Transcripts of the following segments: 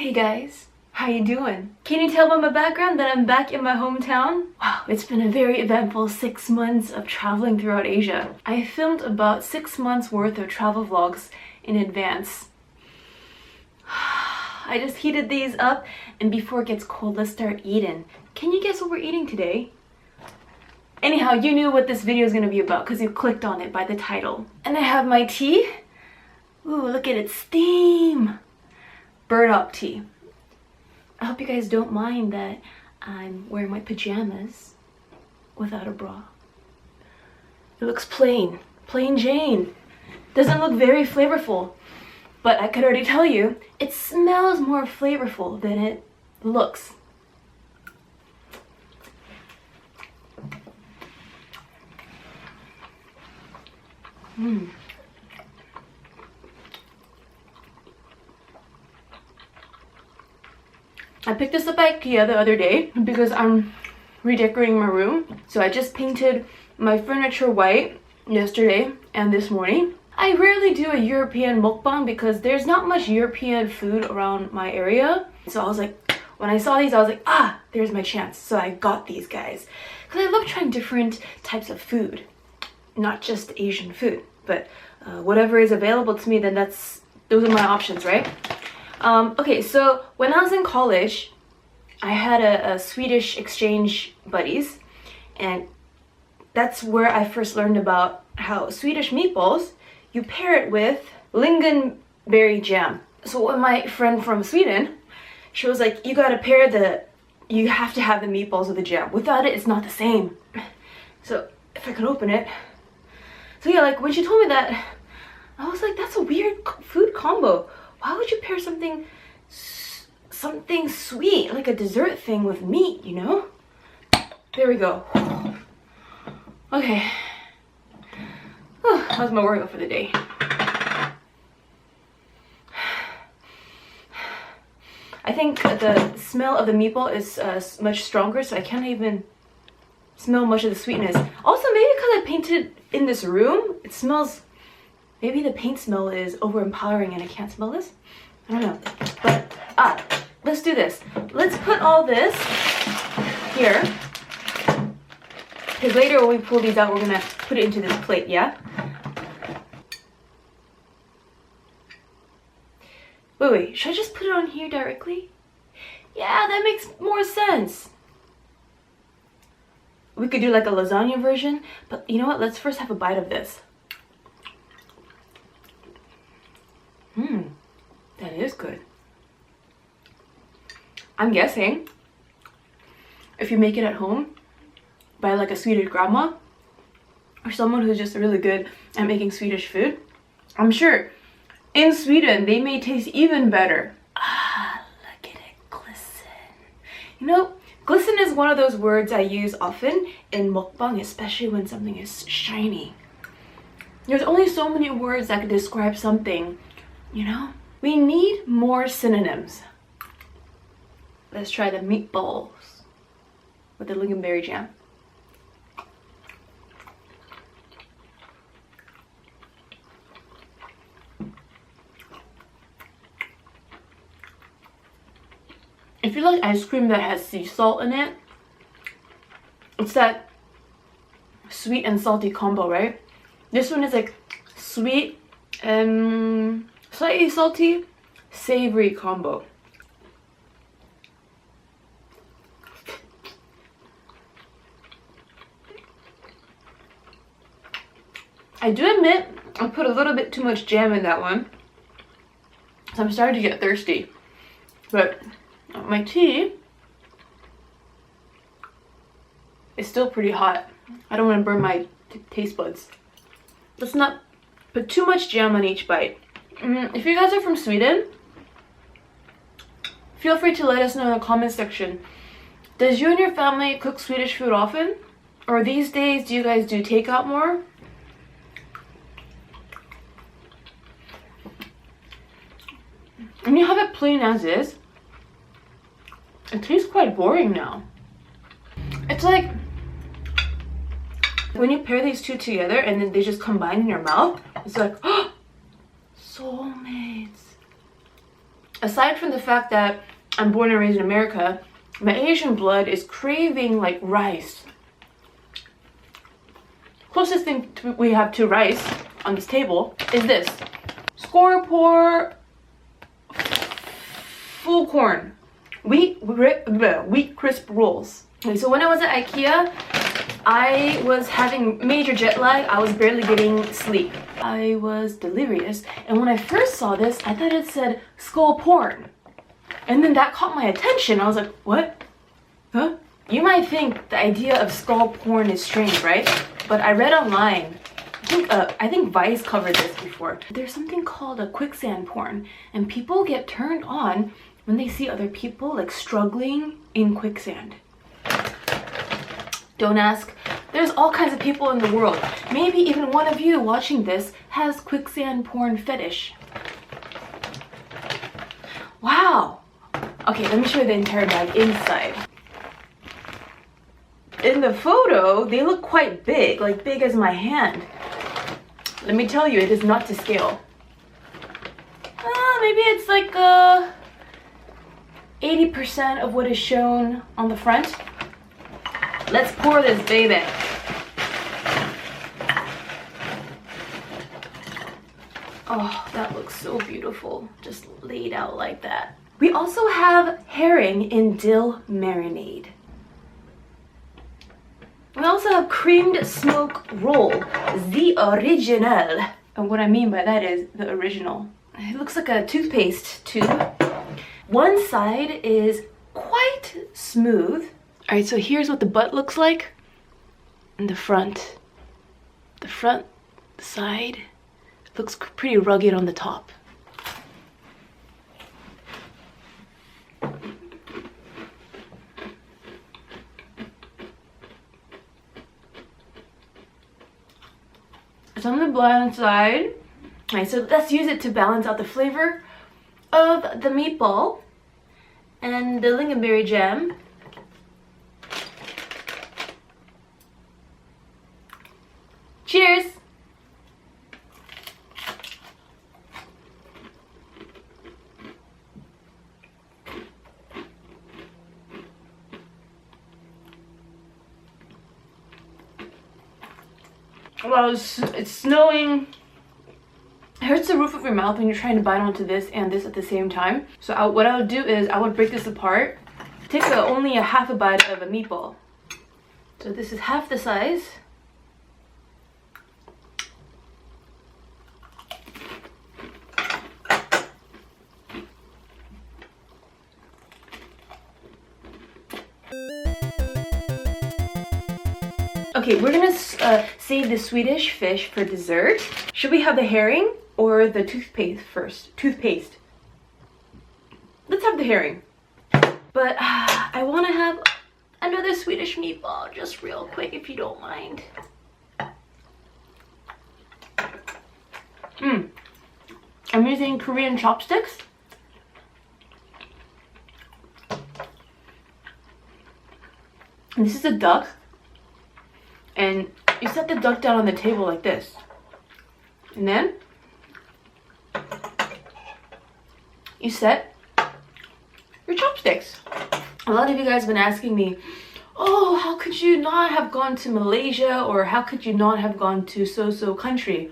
Hey guys, how you doing? Can you tell by my background that I'm back in my hometown? Wow, it's been a very eventful 6 months of traveling throughout Asia. I filmed about 6 months worth of travel vlogs in advance. I just heated these up, and before it gets cold, let's start eating. Can you guess what we're eating today? Anyhow, you knew what this video is going to be about because you clicked on it by the title. And I have my tea. Ooh, look at it steam! Burdock tea. I hope you guys don't mind that I'm wearing my pajamas without a bra. It looks plain Jane. Doesn't look very flavorful, but I could already tell you, it smells more flavorful than it looks. I picked this up at IKEA the other day because I'm redecorating my room. So I just painted my furniture white yesterday and this morning. I rarely do a European mukbang because there's not much European food around my area. So I was like, when I saw these, I was like, ah, there's my chance. So I got these guys. Because I love trying different types of food. Not just Asian food, but whatever is available to me, then those are my options, right? Okay, so when I was in college, I had a Swedish exchange buddies, and that's where I first learned about how Swedish meatballs, you pair it with Lingonberry Jam. So when my friend from Sweden, she was like, you have to have the meatballs with the jam. Without it, it's not the same. So if I could open it. So yeah, like when she told me that, I was like, that's a weird food combo. Why would you pair something sweet, like a dessert thing, with meat, you know? There we go. Okay. That was my workout for the day. I think the smell of the meatball is much stronger, so I can't even smell much of the sweetness. Also, maybe because I painted in this room, it smells... Maybe the paint smell is overpowering and I can't smell this. I don't know. But, let's do this. Let's put all this here. Because later when we pull these out, we're going to put it into this plate, yeah? Wait. Should I just put it on here directly? Yeah, that makes more sense. We could do like a lasagna version. But you know what? Let's first have a bite of this. That is good. I'm guessing if you make it at home by like a Swedish grandma or someone who's just really good at making Swedish food, I'm sure in Sweden they may taste even better. Ah, look at it glisten. You know, glisten is one of those words I use often in mukbang, especially when something is shiny. There's only so many words that can describe something, you know? We need more synonyms. Let's try the meatballs with the lingonberry jam. If you like ice cream that has sea salt in it, it's that sweet and salty combo, right? This one is like sweet and slightly salty, savory combo. I do admit I put a little bit too much jam in that one, so I'm starting to get thirsty. But my tea is still pretty hot. I don't want to burn my taste buds. Let's not put too much jam on each bite. If you guys are from Sweden, feel free to let us know in the comment section. Does you and your family cook Swedish food often? Or these days, do you guys do takeout more? And you have it plain as is. It tastes quite boring now. It's like when you pair these two together and then they just combine in your mouth, it's like, oh, soulmates. aside from the fact that I'm born and raised in America, my Asian blood is craving like rice. Closest thing we have to rice on this table is this. Scorpor full corn wheat crisp rolls. Okay, so when I was at IKEA, I was having major jet lag. I was barely getting sleep. I was delirious, and when I first saw this, I thought it said skull porn. And then that caught my attention. I was like, what? Huh? You might think the idea of skull porn is strange, right? But I read online, I think Vice covered this before. There's something called a quicksand porn, and people get turned on when they see other people like struggling in quicksand. Don't ask. There's all kinds of people in the world. Maybe even one of you watching this has quicksand porn fetish. Wow. Okay, let me show you the entire bag inside. In the photo, they look quite big, like big as my hand. Let me tell you, it is not to scale. Maybe it's like 80% of what is shown on the front. Let's pour this baby. Oh, that looks so beautiful, just laid out like that. We also have herring in dill marinade. We also have creamed smoke roll, the original. And what I mean by that is the original. It looks like a toothpaste tube. One side is quite smooth. All right, so here's what the butt looks like. And the front. The front side looks pretty rugged on the top. It's on the bland side. Alright, so let's use it to balance out the flavor of the meatball and the lingonberry jam. Cheers! Well, it's snowing. It hurts the roof of your mouth when you're trying to bite onto this and this at the same time. So what I would do is I would break this apart. Take only a half a bite of a meatball. So this is half the size. Okay, we're gonna save the Swedish fish for dessert. Should we have the herring or the toothpaste first? Toothpaste. Let's have the herring. But I want to have another Swedish meatball just real quick if you don't mind. I'm using Korean chopsticks. And this is a duck. And you set the duck down on the table like this. And then you set your chopsticks. A lot of you guys have been asking me, oh, how could you not have gone to Malaysia, or how could you not have gone to so-so country?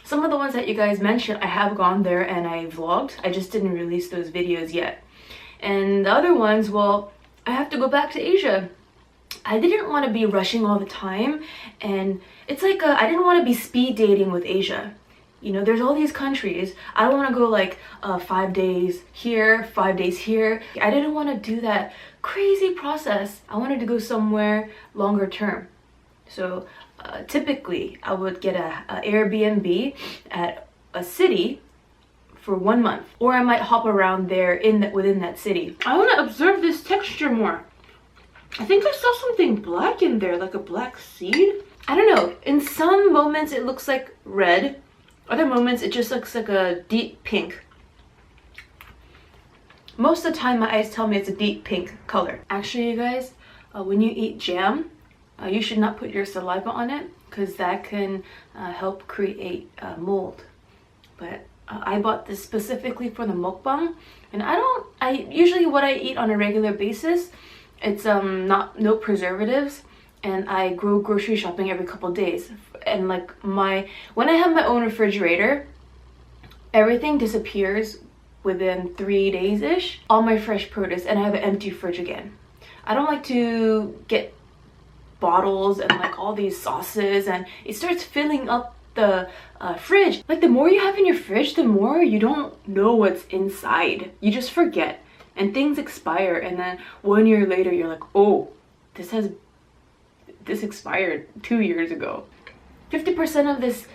Some of the ones that you guys mentioned, I have gone there and I vlogged. I just didn't release those videos yet. And the other ones, well, I have to go back to Asia. I didn't want to be rushing all the time, and it's like I didn't want to be speed dating with Asia. You know, there's all these countries. I don't want to go like 5 days here, 5 days here. I didn't want to do that crazy process. I wanted to go somewhere longer term. So typically I would get a Airbnb at a city for 1 month, or I might hop around there within that city. I want to observe this texture more. I think I saw something black in there, like a black seed. I don't know. In some moments it looks like red. Other moments it just looks like a deep pink. Most of the time my eyes tell me it's a deep pink color. Actually, you guys, when you eat jam, you should not put your saliva on it, because that can help create mold. But I bought this specifically for the mukbang, and I usually what I eat on a regular basis, it's no preservatives, and I go grocery shopping every couple days. And like when I have my own refrigerator, everything disappears within 3 days-ish, all my fresh produce, and I have an empty fridge again. I don't like to get bottles and like all these sauces, and it starts filling up the fridge. Like the more you have in your fridge, the more you don't know what's inside. You just forget, and things expire, and then 1 year later you're like, oh, this expired 2 years ago. 50% of this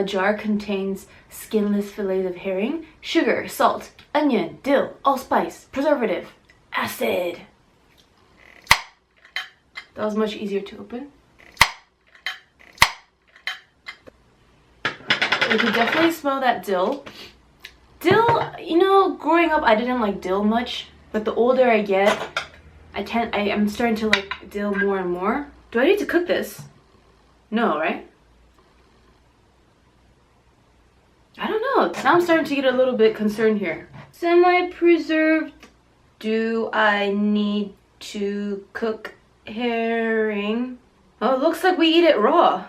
jar contains skinless fillets of herring, sugar, salt, onion, dill, allspice, preservative, acid. That was much easier to open. You can definitely smell that dill. Dill, you know, growing up I didn't like dill much, but the older I get, I am starting to like dill more and more. Do I need to cook this? No, right? I don't know. Now I'm starting to get a little bit concerned here. Semi-preserved. Do I need to cook herring? Oh, it looks like we eat it raw,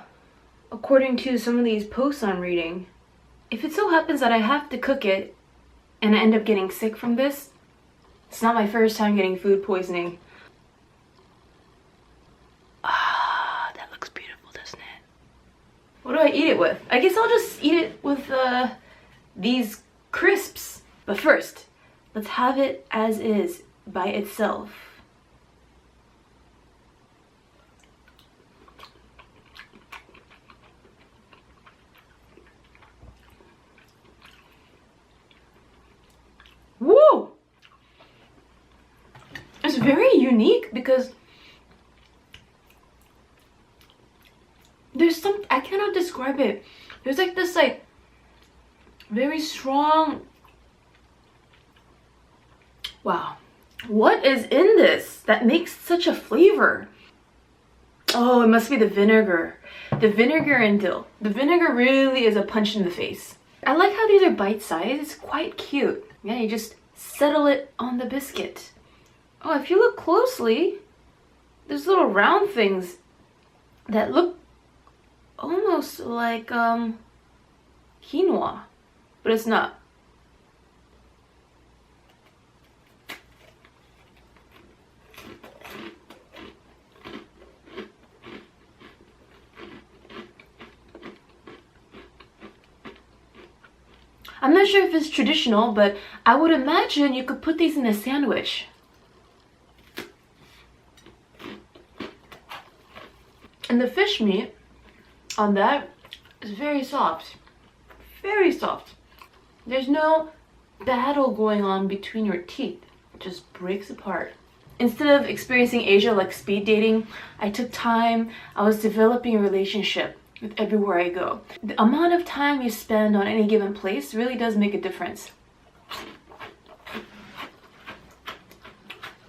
according to some of these posts I'm reading. If it so happens that I have to cook it and I end up getting sick from this, it's not my first time getting food poisoning. Ah, that looks beautiful, doesn't it? What do I eat it with? I guess I'll just eat it with these crisps. But first, let's have it as is by itself. Woo! It's very unique because there's some, I cannot describe it. There's like this like very strong, wow, what is in this that makes such a flavor? Oh, it must be the vinegar. The vinegar and dill. The vinegar really is a punch in the face. I like how these are bite-sized. It's quite cute. Yeah, you just settle it on the biscuit. Oh, if you look closely, there's little round things that look almost like quinoa, but it's not. I'm not sure if it's traditional, but I would imagine you could put these in a sandwich. And the fish meat on that is very soft. Very soft. There's no battle going on between your teeth. It just breaks apart. Instead of experiencing Asia like speed dating, I took time. I was developing a relationship with everywhere I go. The amount of time you spend on any given place really does make a difference.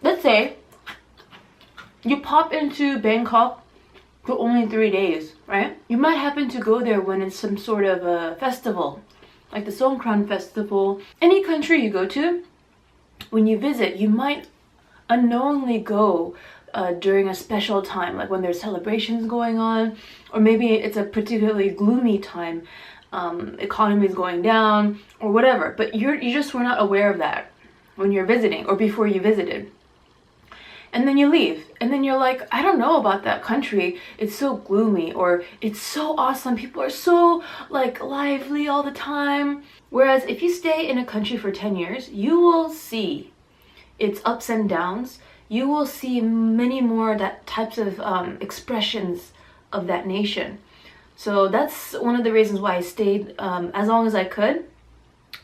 Let's say you pop into Bangkok for only 3 days, right? You might happen to go there when it's some sort of a festival, like the Songkran festival. Any country you go to, when you visit, you might unknowingly go during a special time, like when there's celebrations going on, or maybe it's a particularly gloomy time, economy is going down or whatever, but you just were not aware of that when you're visiting or before you visited. And then you leave, and then you're like, I don't know about that country, it's so gloomy, or it's so awesome, people are so like lively all the time. Whereas if you stay in a country for 10 years, you will see its ups and downs. You will see many more that types of expressions of that nation. So that's one of the reasons why I stayed as long as I could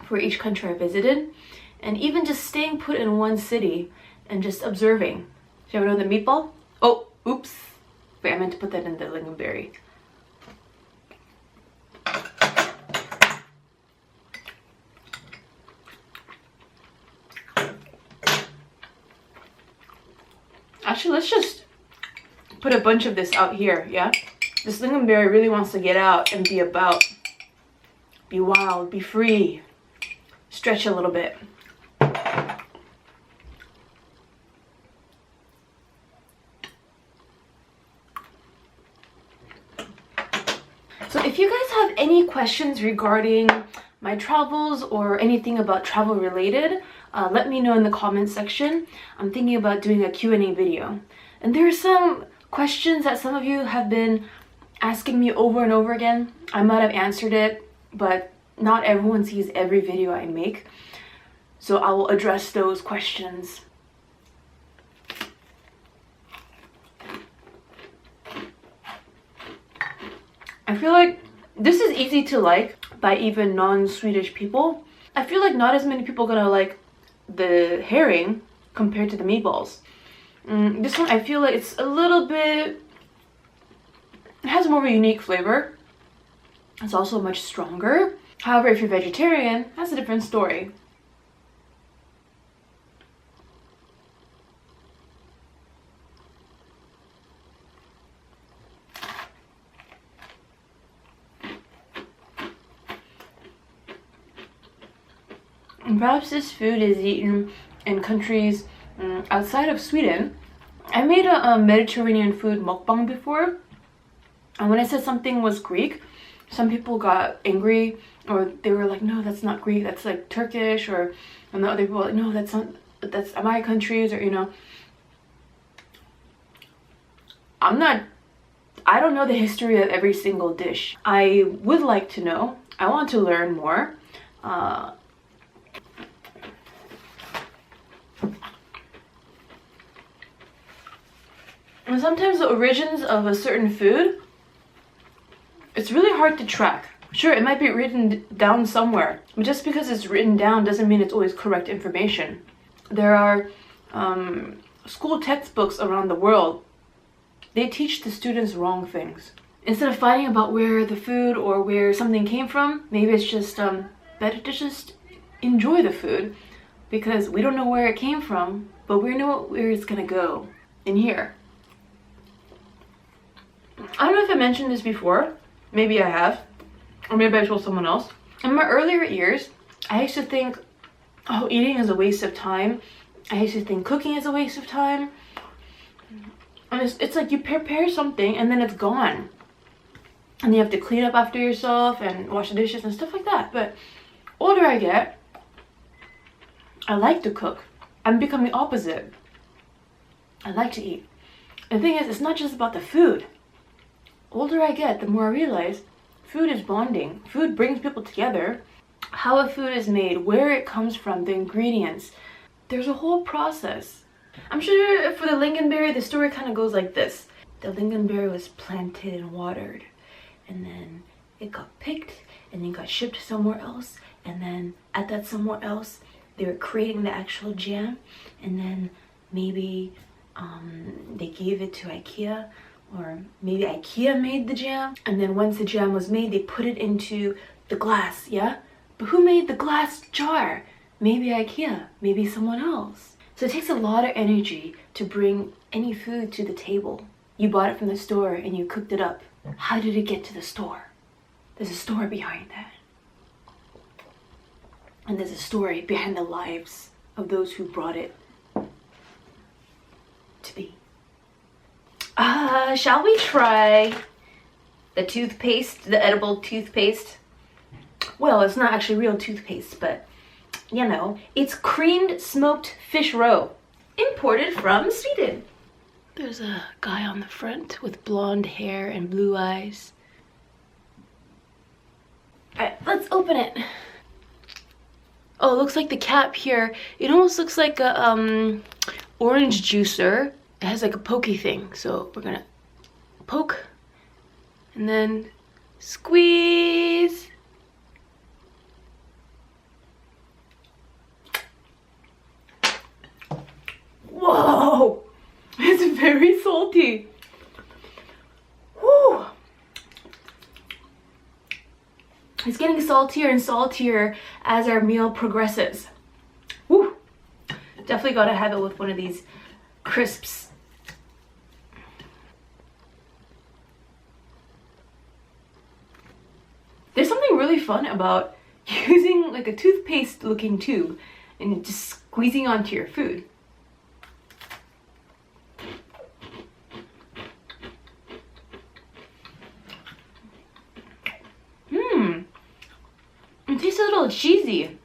for each country I visited. And even just staying put in one city and just observing. Should I know the meatball? Oh, oops. Wait, I meant to put that in the lingonberry. Actually, let's just put a bunch of this out here, yeah? This lingonberry really wants to get out and be about. Be wild, be free. stretch a little bit. So if you guys have any questions regarding my travels or anything about travel related, let me know in the comment section. I'm thinking about doing a Q&A video. And there are some questions that some of you have been asking me over and over again. I might have answered it, but not everyone sees every video I make. So I will address those questions. I feel like this is easy to like by even non-Swedish people. I feel like not as many people are gonna like the herring compared to the meatballs. This one I feel like it's a little bit, it has more of a unique flavor. It's also much stronger. However, if you're vegetarian, that's a different story. And perhaps this food is eaten in countries outside of Sweden. I made a Mediterranean food mukbang before, and when I said something was Greek, some people got angry, or they were like, no, that's not Greek, that's like Turkish, or and the other people were like, no, that's not, that's my countries, or you know. I don't know the history of every single dish. I would like to know. I want to learn more. And sometimes the origins of a certain food, it's really hard to track. Sure, it might be written down somewhere, but just because it's written down doesn't mean it's always correct information. There are school textbooks around the world. They teach the students wrong things. Instead of fighting about where the food or where something came from, maybe it's just better to just enjoy the food, because we don't know where it came from, but we know where it's gonna go in here. I don't know if I mentioned this before. Maybe I have, or maybe I told someone else. In my earlier years, I used to think, oh, eating is a waste of time. I used to think cooking is a waste of time. And it's like you prepare something and then it's gone. And you have to clean up after yourself and wash the dishes and stuff like that. But older I get, I like to cook. I'm becoming the opposite. I like to eat. And the thing is, it's not just about the food. Older I get, the more I realize food is bonding. Food brings people together. How a food is made, where it comes from, the ingredients. There's a whole process. I'm sure for the lingonberry, the story kind of goes like this. The lingonberry was planted and watered, and then it got picked, and then got shipped somewhere else, and then at that somewhere else, they were creating the actual jam, and then maybe they gave it to IKEA, or maybe IKEA made the jam, and then once the jam was made, they put it into the glass, yeah? But who made the glass jar? Maybe IKEA, maybe someone else. So it takes a lot of energy to bring any food to the table. You bought it from the store and you cooked it up. How did it get to the store? There's a story behind that. And there's a story behind the lives of those who brought it to be. Shall we try the toothpaste, the edible toothpaste? Well, it's not actually real toothpaste, but you know, it's creamed smoked fish roe, imported from Sweden. There's a guy on the front with blonde hair and blue eyes. Alright, let's open it. Oh, it looks like the cap here, it almost looks like a orange juicer. It has like a pokey thing, so we're gonna poke and then squeeze. Whoa, it's very salty. Woo. It's getting saltier and saltier as our meal progresses. Woo. Definitely gotta have it with one of these crisps. There's something really fun about using like a toothpaste looking tube and just squeezing onto your food. It tastes a little cheesy.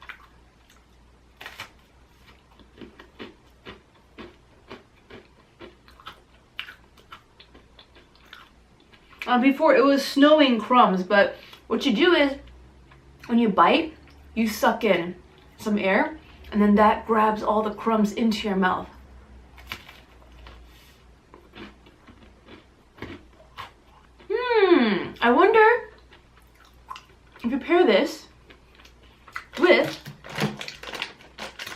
Before it was snowing crumbs, but what you do is when you bite, you suck in some air and then that grabs all the crumbs into your mouth. I wonder if you pair this with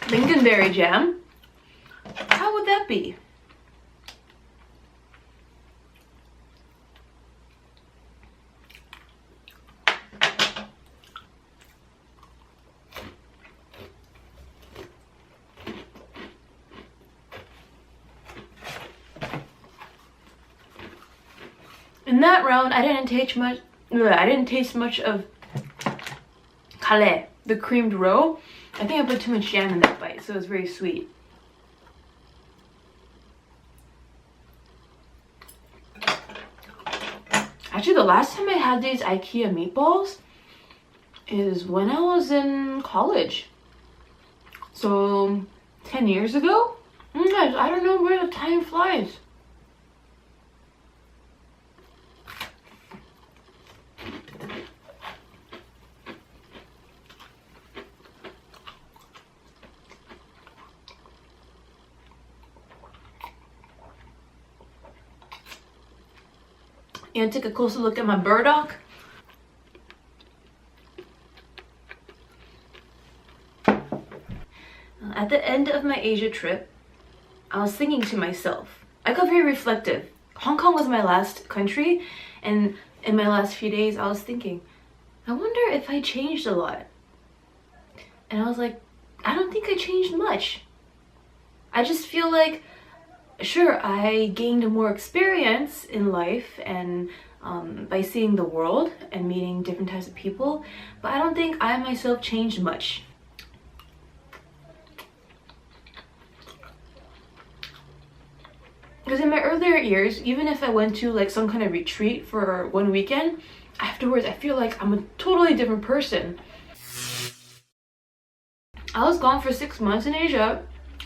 Lingonberry Jam, how would that be? In that round, I didn't taste much of Kalles, the creamed roe. I think I put too much jam in that bite, so it was very sweet. Actually, the last time I had these IKEA meatballs is when I was in college. So, 10 years ago? Guys, I don't know where the time flies. And take a closer look at my burdock. At the end of my Asia trip, I was thinking to myself, I got very reflective. Hong Kong was my last country, and in my last few days I was thinking, I wonder if I changed a lot. And I was like, I don't think I changed much. I just feel like, sure, I gained more experience in life and by seeing the world and meeting different types of people, but I don't think I myself changed much. Because in my earlier years, even if I went to like some kind of retreat for one weekend, afterwards I feel like I'm a totally different person. I was gone for 6 months in Asia,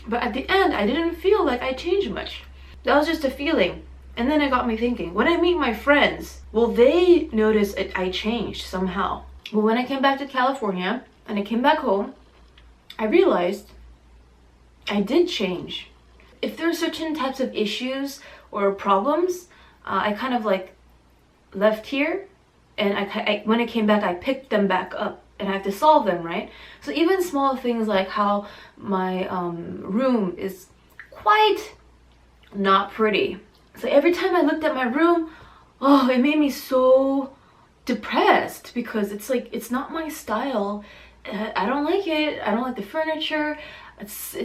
but at the end, I didn't feel like I changed much. That was just a feeling. And then it got me thinking, when I meet my friends, will they notice I changed somehow? But when I came back to California and I came back home, I realized I did change. If there are certain types of issues or problems, I kind of like left here, and when I came back, I picked them back up. And I have to solve them, right? So even small things like how my room is quite not pretty. So every time I looked at my room, oh, it made me so depressed because it's like, it's not my style. I don't like it. I don't like the furniture. It's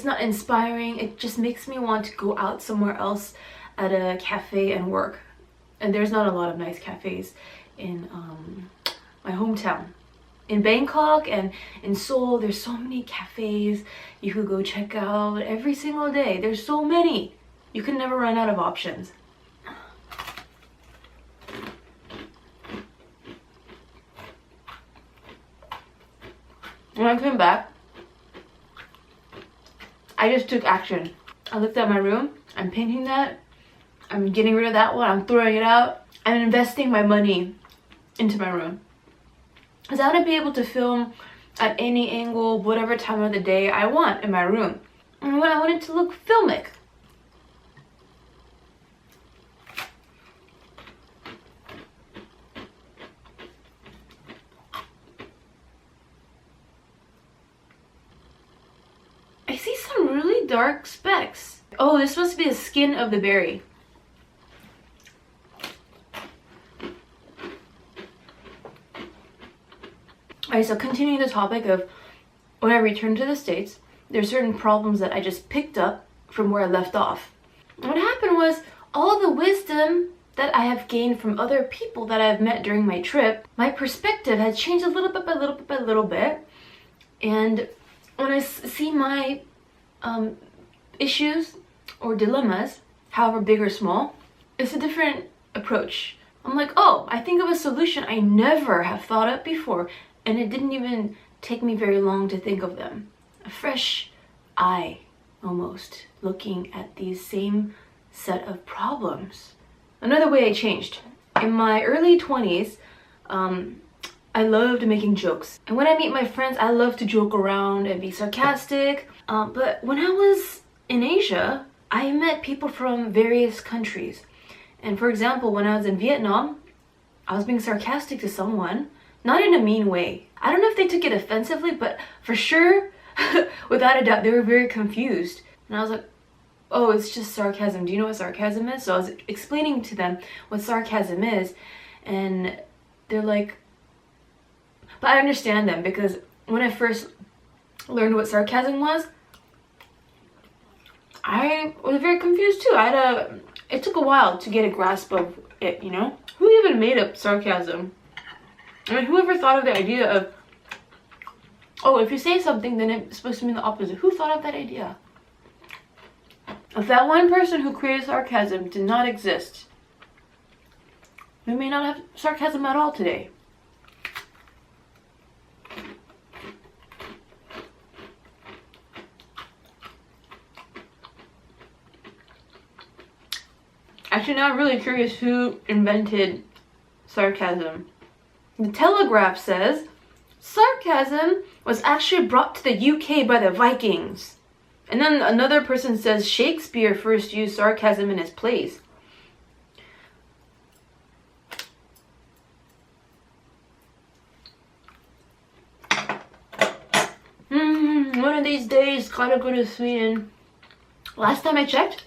not inspiring. It just makes me want to go out somewhere else at a cafe and work. And there's not a lot of nice cafes in my hometown. In Bangkok and in Seoul, there's so many cafes you could go check out every single day. There's so many. You can never run out of options. When I came back, I just took action. I looked at my room. I'm painting that. I'm getting rid of that one. I'm throwing it out. I'm investing my money into my room. Because I want to be able to film at any angle, whatever time of the day I want in my room. And I want it to look filmic. I see some really dark specks. Oh, this must be the skin of the berry. Alright, so continuing the topic of when I returned to the States, there's certain problems that I just picked up from where I left off. And what happened was all the wisdom that I have gained from other people that I've met during my trip, my perspective has changed a little bit by little bit by little bit. And when I see my issues or dilemmas, however big or small, it's a different approach. I'm like, oh, I think of a solution I never have thought of before, and it didn't even take me very long to think of them. A fresh eye, almost, looking at these same set of problems. Another way I changed. In my early 20s, I loved making jokes. And when I meet my friends, I love to joke around and be sarcastic. But when I was in Asia, I met people from various countries. And for example, when I was in Vietnam, I was being sarcastic to someone, not in a mean way. I don't know if they took it offensively, but for sure, without a doubt, they were very confused. And I was like, oh, it's just sarcasm. Do you know what sarcasm is? So I was explaining to them what sarcasm is, and they're like, but I understand them, because when I first learned what sarcasm was, I was very confused too. It took a while to get a grasp of it, you know? Who even made up sarcasm? I mean, whoever thought of the idea of, oh, if you say something, then it's supposed to mean the opposite. Who thought of that idea? If that one person who created sarcasm did not exist, we may not have sarcasm at all today. Actually, now I'm really curious who invented sarcasm. The Telegraph says sarcasm was actually brought to the UK by the Vikings. And then another person says Shakespeare first used sarcasm in his plays. One of these days, gotta go to Sweden. Last time I checked,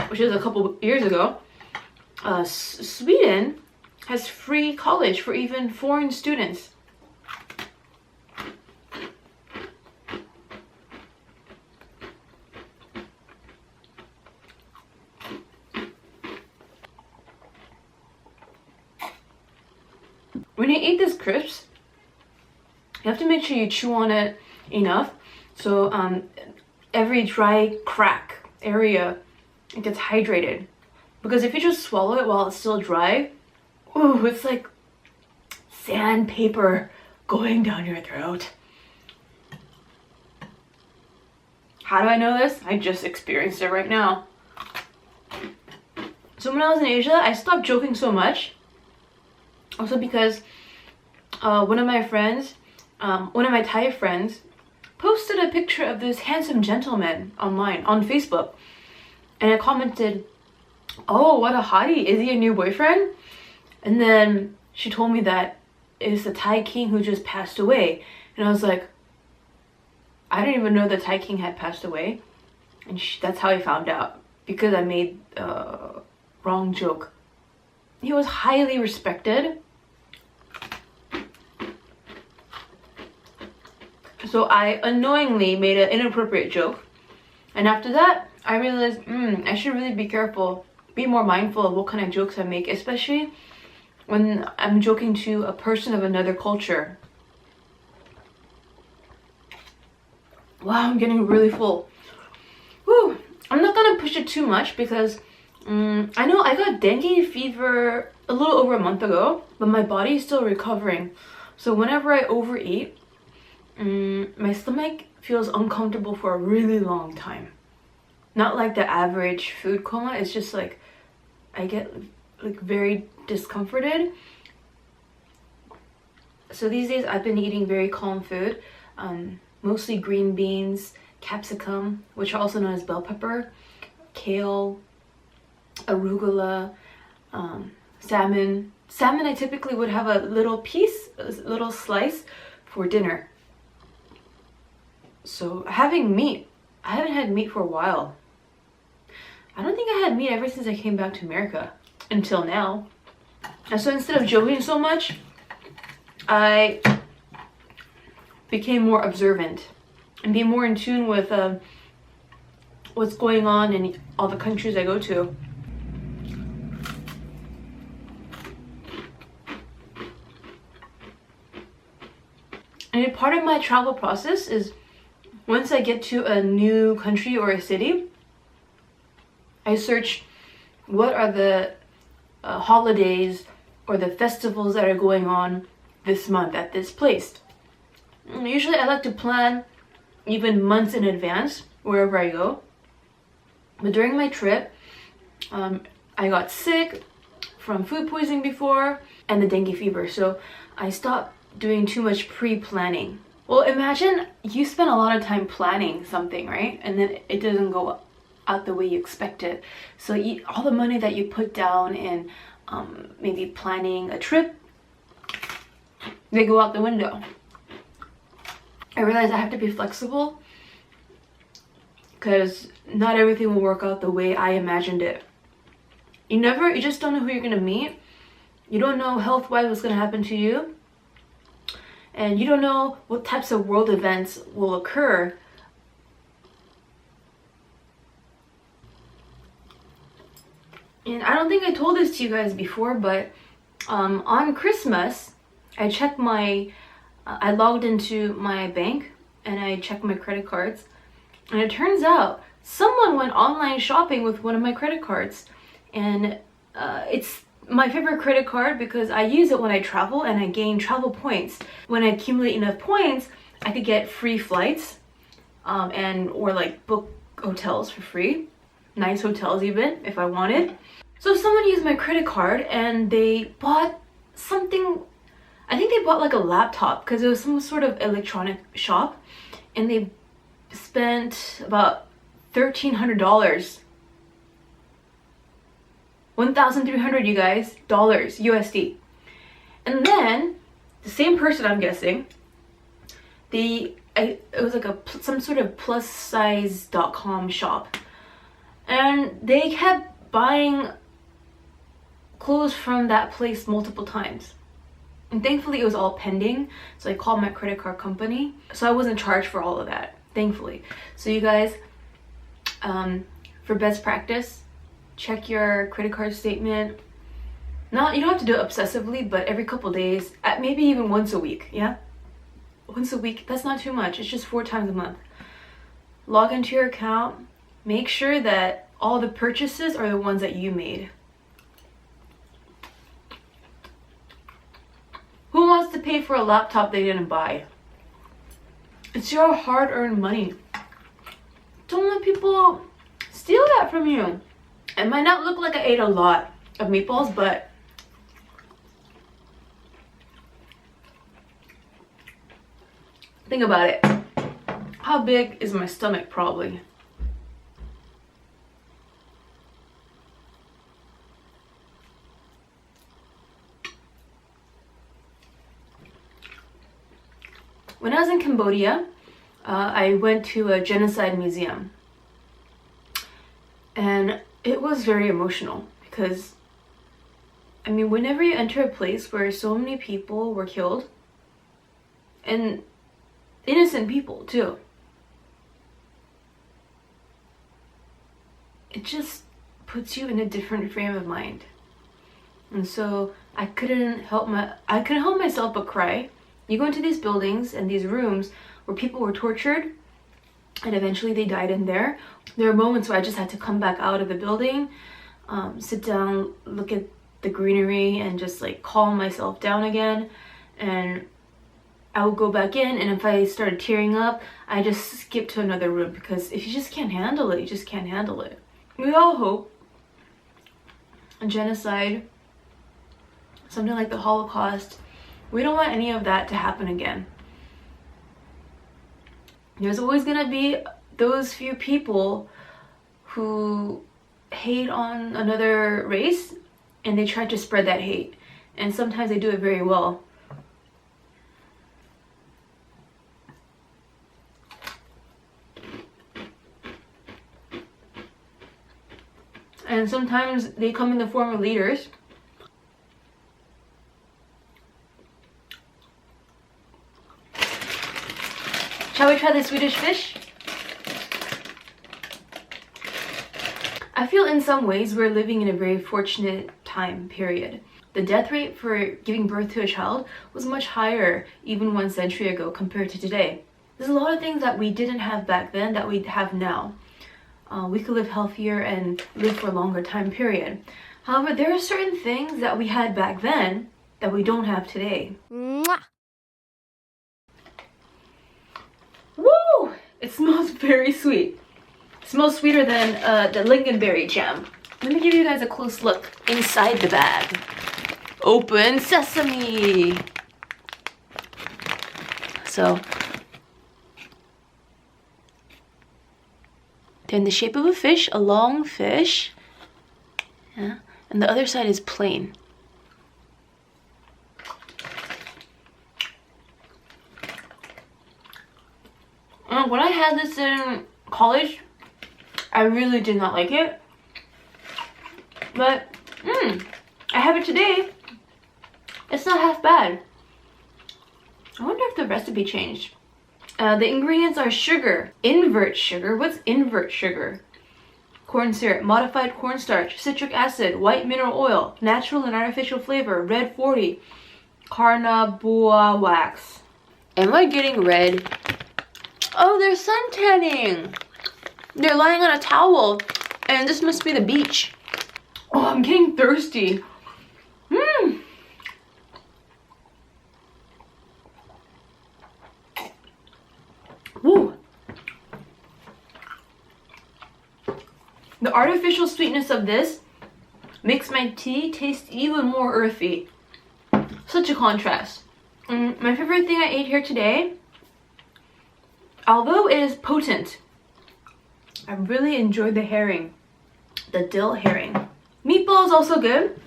which was a couple years ago, Sweden has free college for even foreign students. When you eat these crisps, you have to make sure you chew on it enough so every dry crack area it gets hydrated. Because if you just swallow it while it's still dry, ooh, it's like sandpaper going down your throat. How do I know this? I just experienced it right now. So when I was in Asia, I stopped joking so much. Also because one of my Thai friends, posted a picture of this handsome gentleman online, on Facebook. And I commented, oh, what a hottie, is he a new boyfriend? And then she told me that it's the Thai king who just passed away. And I was like, I didn't even know the Thai king had passed away. And that's how I found out, because I made a wrong joke. He was highly respected. So I unknowingly made an inappropriate joke. And after that, I realized, I should really be careful, be more mindful of what kind of jokes I make, especially when I'm joking to a person of another culture. Wow, I'm getting really full. Whew. I'm not gonna push it too much because I know I got dengue fever a little over a month ago, but my body is still recovering. So whenever I overeat, my stomach feels uncomfortable for a really long time. Not like the average food coma, it's just like I get like very discomforted. So these days I've been eating very calm food, mostly green beans, capsicum, which are also known as bell pepper, kale, arugula, salmon. Salmon I typically would have a little piece, a little slice for dinner. So having meat, I haven't had meat for a while. I don't think I had meat ever since I came back to America, until now. And so instead of joking so much, I became more observant and be more in tune with what's going on in all the countries I go to. And part of my travel process is once I get to a new country or a city, I search what are the holidays or the festivals that are going on this month at this place. And usually I like to plan even months in advance wherever I go. But during my trip, I got sick from food poisoning before and the dengue fever, so I stopped doing too much pre-planning. Well, imagine you spend a lot of time planning something, right? And then it doesn't go out the way you expect it. So all the money that you put down in maybe planning a trip, they go out the window. I realize I have to be flexible because not everything will work out the way I imagined it. You just don't know who you're gonna meet. You don't know health-wise what's gonna happen to you. And you don't know what types of world events will occur. And I don't think I told this to you guys before, but on Christmas, I logged into my bank and I checked my credit cards. And it turns out someone went online shopping with one of my credit cards. And it's my favorite credit card because I use it when I travel and I gain travel points. When I accumulate enough points, I could get free flights or like book hotels for free. Nice hotels even, if I wanted. So someone used my credit card and they bought something. I think they bought like a laptop because it was some sort of electronic shop. And they spent about $1,300. 1,300, you guys, dollars, USD. And then the same person, I'm guessing, it was like some sort of plussize.com shop, and they kept buying clothes from that place multiple times. And thankfully it was all pending, so I called my credit card company, so I wasn't charged for all of that, thankfully. So you guys, for best practice, check your credit card statement. You don't have to do it obsessively, but every couple days, maybe even once a week. Yeah, once a week, that's not too much. It's just 4 times a month. Log into your account, make sure that all the purchases are the ones that you made. Who wants to pay for a laptop they didn't buy? It's your hard-earned money. Don't let people steal that from you. It might not look like I ate a lot of meatballs, but think about it. How big is my stomach? Probably. When I was in Cambodia, I went to a genocide museum. And it was very emotional because, I mean, whenever you enter a place where so many people were killed, and innocent people too, it just puts you in a different frame of mind. And so I couldn't help myself but cry. You go into these buildings and these rooms where people were tortured and eventually they died in there. There are moments where I just had to come back out of the building, sit down, look at the greenery, and just like calm myself down again. And I would go back in, and if I started tearing up, I just skip to another room, because if you just can't handle it, you just can't handle it. We all hope a genocide, something like the Holocaust, we don't want any of that to happen again. There's always gonna be those few people who hate on another race, and they try to spread that hate, and sometimes they do it very well. And sometimes they come in the form of leaders. Shall we try the Swedish fish? I feel in some ways we're living in a very fortunate time period. The death rate for giving birth to a child was much higher even 1 century ago compared to today. There's a lot of things that we didn't have back then that we have now. We could live healthier and live for a longer time period. However, there are certain things that we had back then that we don't have today. Mwah! Woo! It smells very sweet. It smells sweeter than the Lingonberry Jam. Let me give you guys a close look inside the bag. Open sesame! So, they're in the shape of a fish, a long fish. Yeah. And the other side is plain. When I had this in college, I really did not like it. But, I have it today. It's not half bad. I wonder if the recipe changed. The ingredients are sugar, invert sugar. What's invert sugar? Corn syrup, modified cornstarch, citric acid, white mineral oil, natural and artificial flavor, red 40, carnauba wax. Am I getting red? Oh, they're sun tanning. They're lying on a towel, and this must be the beach. Oh, I'm getting thirsty. Woo. The artificial sweetness of this makes my tea taste even more earthy. Such a contrast. My favorite thing I ate here today, although it is potent, I really enjoyed the herring, the dill herring. Meatball is also good,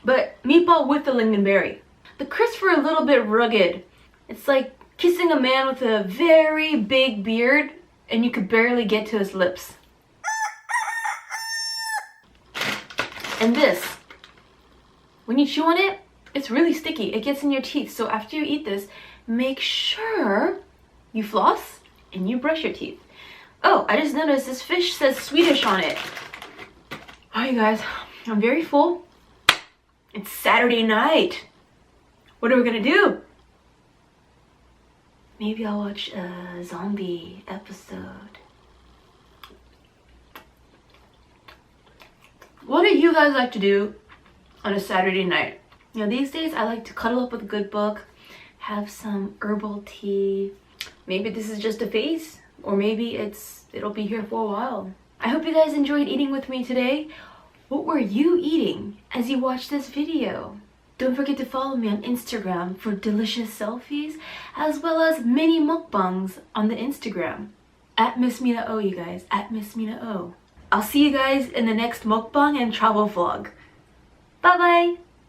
but meatball with the lingonberry. The crisps were a little bit rugged. It's like kissing a man with a very big beard and you could barely get to his lips. And this, when you chew on it, it's really sticky. It gets in your teeth. So after you eat this, make sure you floss and you brush your teeth. Oh, I just noticed this fish says Swedish on it. Oh, you guys, I'm very full. It's Saturday night. What are we gonna do? Maybe I'll watch a zombie episode. What do you guys like to do on a Saturday night? You know, these days I like to cuddle up with a good book, have some herbal tea. Maybe this is just a phase, or maybe it'll be here for a while. I hope you guys enjoyed eating with me today. What were you eating as you watched this video? Don't forget to follow me on Instagram for delicious selfies, as well as mini mukbangs on the Instagram. At Miss Mina O, you guys. At Miss Mina O. I'll see you guys in the next mukbang and travel vlog. Bye bye!